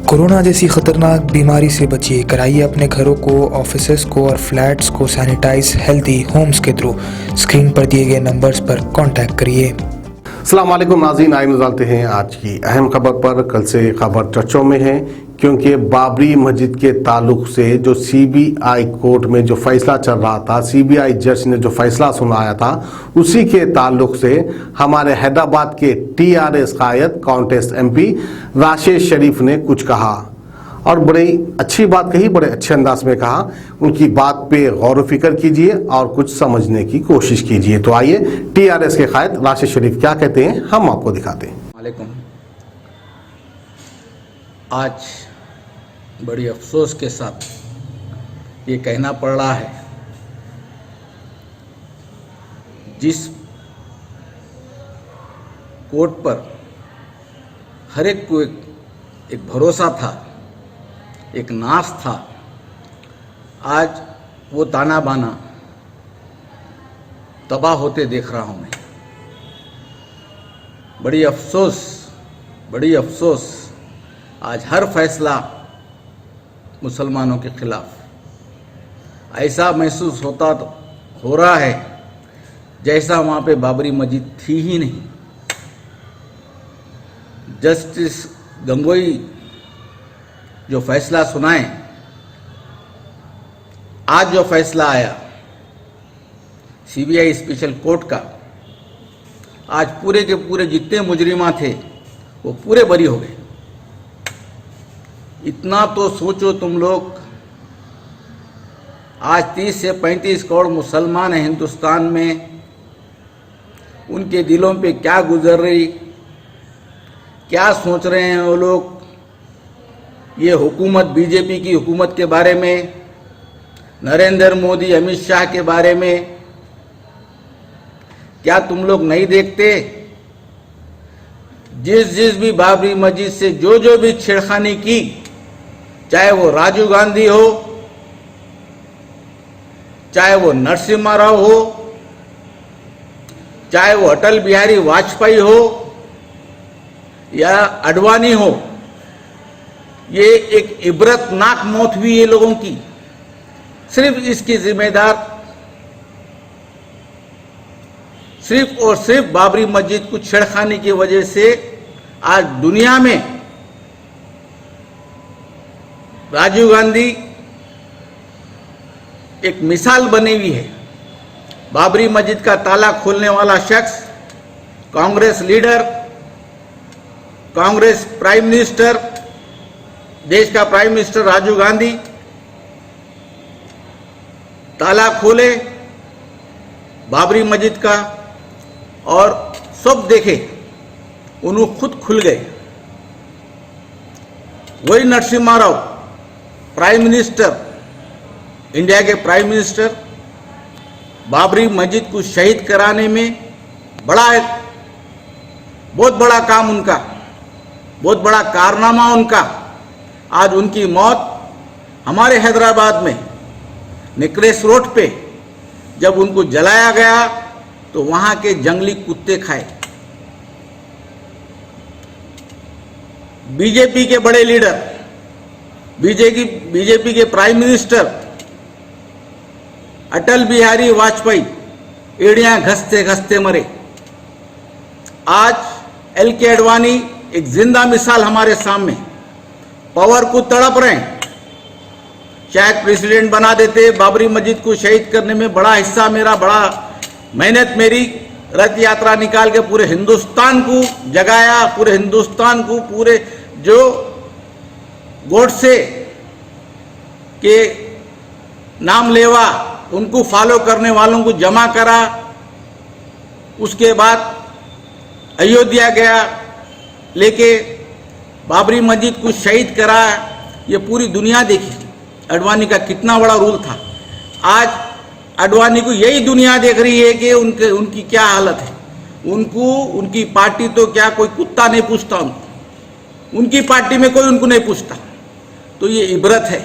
Corona जैसी खतरनाक बीमारी से बचिए, कराइए अपने घरों को, ऑफिसेज को और फ्लैट्स को सैनिटाइज हेल्दी होम्स के थ्रू। स्क्रीन पर दिए गए नंबर्स पर कांटेक्ट करिए। अस्सलाम वालेकुम नाज़रीन, आइए नज़रते हैं आज की अहम खबर पर। कल से खबर चर्चों में है क्योंकि बाबरी मस्जिद के ताल्लुक से जो सीबीआई कोर्ट में जो फैसला चल रहा था, सीबीआई जज ने जो फैसला सुनाया था, उसी के ताल्लुक से हमारे हैदराबाद के टीआरएस कायद कॉन्टेस्ट एमपी राशिद शरीफ ने कुछ कहा और बड़ी अच्छी बात कही, बड़े अच्छे अंदाज में कहा। उनकी बात पे गौर फिक्र कीजिए और कुछ समझने की कोशिश कीजिए। तो आइए टीआरएस के कायद राशिद शरीफ क्या कहते हैं, हम आपको दिखाते हैं। वालेकुम। आज बड़ी अफसोस के साथ ये कहना पड़ रहा है, जिस कोर्ट पर हर एक को एक भरोसा था, एक नाश था, आज वो ताना बाना तबाह होते देख रहा हूँ मैं। बड़ी अफसोस आज हर फैसला मुसलमानों के खिलाफ ऐसा महसूस हो रहा है जैसा वहाँ पे बाबरी मस्जिद थी ही नहीं। जस्टिस गंगोई जो फैसला सुनाए, आज जो फैसला आया सीबीआई स्पेशल कोर्ट का, आज पूरे के पूरे जितने मुजरिमा थे वो पूरे बरी हो गए। इतना तो सोचो तुम लोग, आज 30 से 35 करोड़ मुसलमान हैं हिंदुस्तान में, उनके दिलों पे क्या गुजर रही, क्या सोच रहे हैं वो लोग ये हुकूमत, बीजेपी की हुकूमत के बारे में, नरेंद्र मोदी, अमित शाह के बारे में। क्या तुम लोग नहीं देखते? जिस भी बाबरी मस्जिद से जो भी छेड़खानी की, चाहे वो राजीव गांधी हो, चाहे वो नरसिम्हा राव हो, चाहे वो अटल बिहारी वाजपेयी हो या अडवाणी हो, ये एक इबरतनाक मौत हुई ये लोगों की। सिर्फ इसकी जिम्मेदार सिर्फ और सिर्फ बाबरी मस्जिद को छेड़खानी की वजह से आज दुनिया में राजीव गांधी एक मिसाल बनी हुई है। बाबरी मस्जिद का ताला खोलने वाला शख्स, Congress leader, Congress prime minister, देश का प्राइम मिनिस्टर राजीव गांधी ताला खोले बाबरी मस्जिद का और सब देखे, उन्होंने खुद खुल गए। वही Narasimha Rao, prime minister, India के प्राइम मिनिस्टर, बाबरी मस्जिद को शहीद कराने में बहुत बड़ा काम उनका, बहुत बड़ा कारनामा उनका। आज उनकी मौत हमारे हैदराबाद में निकरेस रोड पे जब उनको जलाया गया तो वहां के जंगली कुत्ते खाए। बीजेपी के बड़े लीडर, बीजेपी के प्राइम मिनिस्टर अटल बिहारी वाजपेयी एड़ियां घसते घसते मरे। आज एल के अडवाणी एक जिंदा मिसाल हमारे सामने, पावर को तड़प रहे हैं। शायद प्रेसिडेंट बना देते, बाबरी मस्जिद को शहीद करने में बड़ा हिस्सा मेरा, बड़ा मेहनत मेरी, रथ यात्रा निकाल के पूरे हिंदुस्तान को जगाया, पूरे हिंदुस्तान को, पूरे जो गोडसे के नाम लेवा उनको फॉलो करने वालों को जमा करा। उसके बाद अयोध्या गया लेके बाबरी मस्जिद को शहीद करा। ये पूरी दुनिया देखी अडवाणी का कितना बड़ा रोल था। आज अडवाणी को यही दुनिया देख रही है कि उनकी क्या हालत है। उनकी पार्टी तो क्या कोई कुत्ता नहीं पूछता उनकी पार्टी में कोई उनको नहीं पूछता। तो ये इबरत है।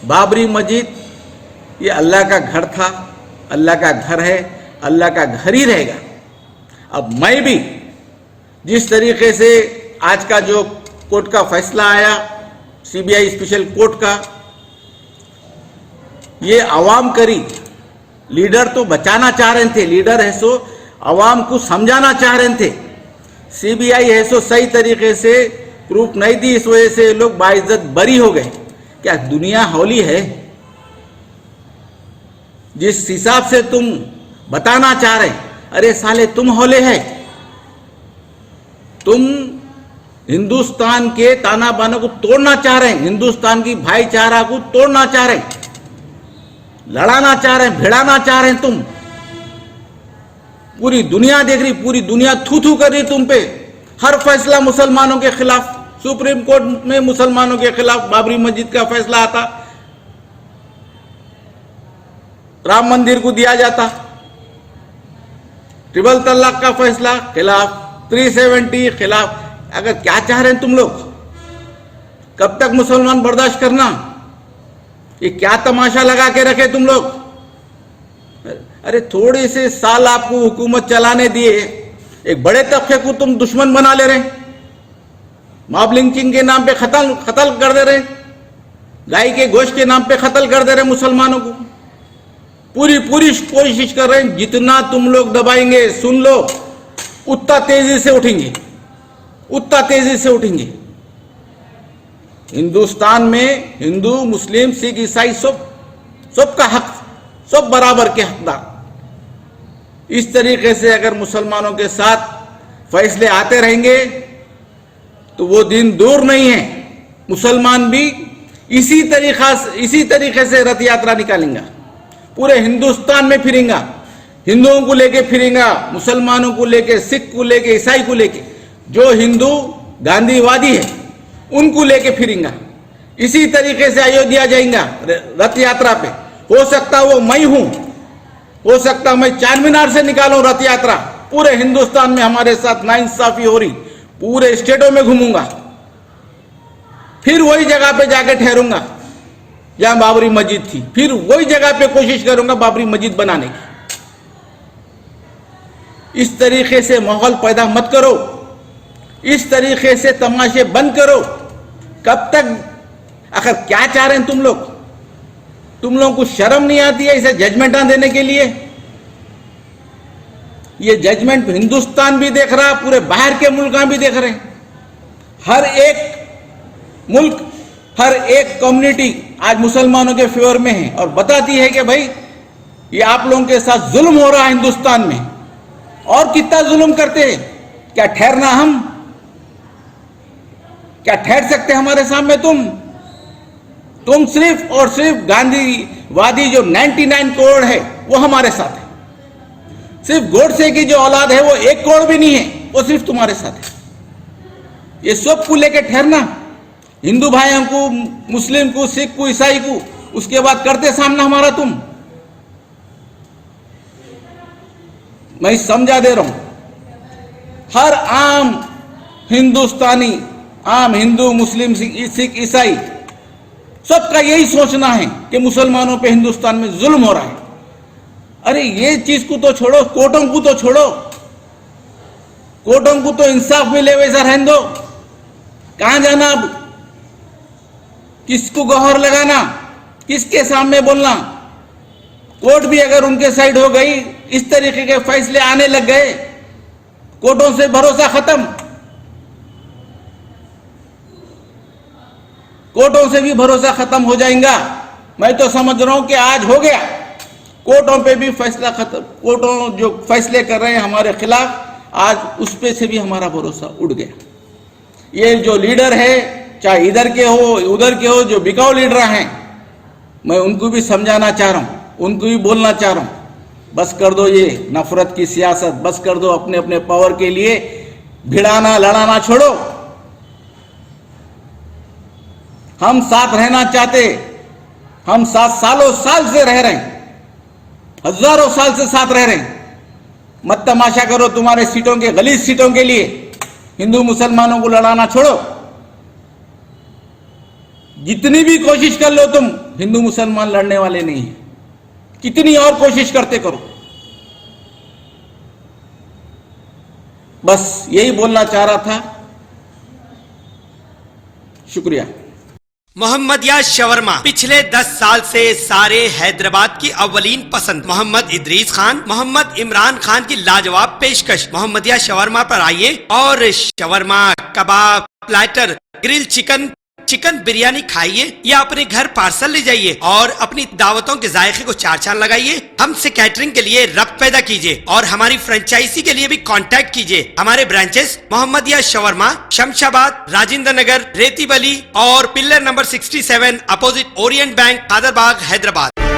बाबरी मस्जिद ये अल्लाह का घर था, अल्लाह का घर है, अल्लाह का घर ही रहेगा। अब मैं भी जिस तरीके से आज का जो कोर्ट का फैसला आया, सीबीआई स्पेशल कोर्ट का, ये आवाम करी। लीडर तो बचाना चाह रहे थे, लीडर है सो आवाम को समझाना चाह रहे थे। सीबीआई है सो सही तरीके से प्रूफ नहीं दी, इस वजह से लोग बाइज्जत बरी हो गए। क्या दुनिया हौली है? जिस हिसाब से तुम बताना चाह रहे, अरे साले तुम हौले है। तुम हिंदुस्तान के ताना बाना को तोड़ना चाह रहे हैं, हिंदुस्तान की भाईचारा को तोड़ना चाह रहे हैं, लड़ाना चाह रहे हैं, भिड़ाना चाह रहे हैं। तुम पूरी दुनिया देख रही, पूरी दुनिया थू थू कर रही तुम पे। हर फैसला मुसलमानों के खिलाफ, सुप्रीम कोर्ट में मुसलमानों के खिलाफ बाबरी मस्जिद का फैसला आता, राम मंदिर को दिया जाता, ट्रिपल तलाक का फैसला खिलाफ, 370 खिलाफ। अगर क्या चाह रहे हैं तुम लोग? कब तक मुसलमान बर्दाश्त करना? ये क्या तमाशा लगा के रखे तुम लोग? अरे थोड़े से साल आपको हुकूमत चलाने दिए, एक बड़े तबके को तुम दुश्मन बना ले रहे, मॉब लिंचिंग के नाम पे कत्ल कर दे रहे, गाय के गोश्त के नाम पे कत्ल कर दे रहे मुसलमानों को। पूरी कोशिश कर रहे हैं, जितना तुम लोग दबाएंगे, सुन लो, उतना तेजी से उठेंगे, उतना तेजी से उठेंगे। हिंदुस्तान में हिंदू, मुस्लिम, सिख, ईसाई सबका हक, सब बराबर के हकदार। इस तरीके से अगर मुसलमानों के साथ फैसले आते रहेंगे तो वो दिन दूर नहीं है, मुसलमान भी इसी तरीके से रथ यात्रा निकालेंगे, पूरे हिंदुस्तान में फिरेंगा, हिंदुओं को लेके फिरेंगा, मुसलमानों को लेके, सिख को लेके, ईसाई को लेके, जो हिंदू गांधीवादी है उनको लेके फिरेंगा। इसी तरीके से अयोध्या जाएंगा रथ यात्रा पे। हो सकता वो मैं हूं, हो सकता मैं चार मीनार से निकालूं रथ यात्रा। पूरे हिंदुस्तान में हमारे साथ नाइंसाफी हो रही, पूरे स्टेटों में घूमूंगा, फिर वही जगह पे जाके ठहरूंगा जहां बाबरी मस्जिद थी, फिर वही जगह पे कोशिश करूंगा बाबरी मस्जिद बनाने की। इस तरीके से माहौल पैदा मत करो, इस तरीके से तमाशे बंद करो। कब तक? आखिर क्या चाह रहे हैं तुम लोग? तुम लोगों को शर्म नहीं आती है इसे जजमेंट देने के लिए? ये जजमेंट हिंदुस्तान भी देख रहा, पूरे बाहर के मुल्क भी देख रहे हैं। हर एक मुल्क, हर एक कम्युनिटी आज मुसलमानों के फेवर में है और बताती है कि भाई ये आप लोगों के साथ जुल्म हो रहा है हिंदुस्तान में। और कितना जुल्म करते हैं? क्या ठहरना हम? क्या ठहर सकते हमारे सामने तुम सिर्फ और सिर्फ गांधीवादी जो 99 करोड़ है वो हमारे साथ है। सिर्फ गोडसे की जो औलाद है वो 1 करोड़ भी नहीं है, वो सिर्फ तुम्हारे साथ है। ये सब को लेकर ठहरना, हिंदू भाइयों को, मुस्लिम को, सिख को, ईसाई को, उसके बाद करते सामना हमारा तुम। मैं समझा दे रहा हूं, हर आम हिंदुस्तानी, आम हिंदू, मुस्लिम, सिख, ईसाई, सबका यही सोचना है कि मुसलमानों पे हिंदुस्तान में जुल्म हो रहा है। अरे ये चीज को तो छोड़ो, कोर्टों को तो छोड़ो, कोर्टों को तो इंसाफ मिले वैसा रहने दो। कहां जाना अब? किसको गौहर लगाना? किसके सामने बोलना? कोर्ट भी अगर उनके साइड हो गई, इस तरीके के फैसले आने लग गए, कोर्टों से भरोसा खत्म, कोर्टों से भी भरोसा खत्म हो जाएगा। मैं तो समझ रहा हूं कि आज हो गया, कोर्टों पे भी फैसला खत्म। कोर्टों जो फैसले कर रहे हैं हमारे खिलाफ, आज उस पे से भी हमारा भरोसा उड़ गया। ये जो लीडर है, चाहे इधर के हो उधर के हो, जो बिकाऊ लीडर हैं, मैं उनको भी समझाना चाह रहा हूं, उनको भी बोलना चाह रहा हूं, बस कर दो ये नफरत की सियासत, बस कर दो। अपने अपने पावर के लिए भिड़ाना लड़ाना छोड़ो। हम साथ रहना चाहते, हम साथ साल से रह रहे हैं, हजारों साल से साथ रह रहे हैं। मत तमाशा करो तुम्हारे सीटों के, गलीज सीटों के लिए हिंदू मुसलमानों को लड़ाना छोड़ो। जितनी भी कोशिश कर लो तुम, हिंदू मुसलमान लड़ने वाले नहीं है। कितनी और कोशिश करते करो। बस यही बोलना चाह रहा था। शुक्रिया। मोहम्मदिया शवरमा पिछले 10 साल से सारे हैदराबाद की अव्वलीन पसंद मोहम्मद इदरीस खान, मोहम्मद इमरान खान की लाजवाब पेशकश। मोहम्मदिया शवरमा पर आइए और शवरमा, कबाब, platter, grill chicken, chicken biryani खाइए या अपने घर पार्सल ले जाइए और अपनी दावतों के जायके को चार चांद लगाइए। हमसे कैटरिंग के लिए रब्त पैदा कीजिए और हमारी फ्रेंचाइजी के लिए भी कांटेक्ट कीजिए। हमारे ब्रांचेस मोहम्मदिया शवरमा, शमशाबाद, राजेंद्र नगर, रेती बली और pillar number 67 opposite Orient bank, Kadarbagh, Hyderabad.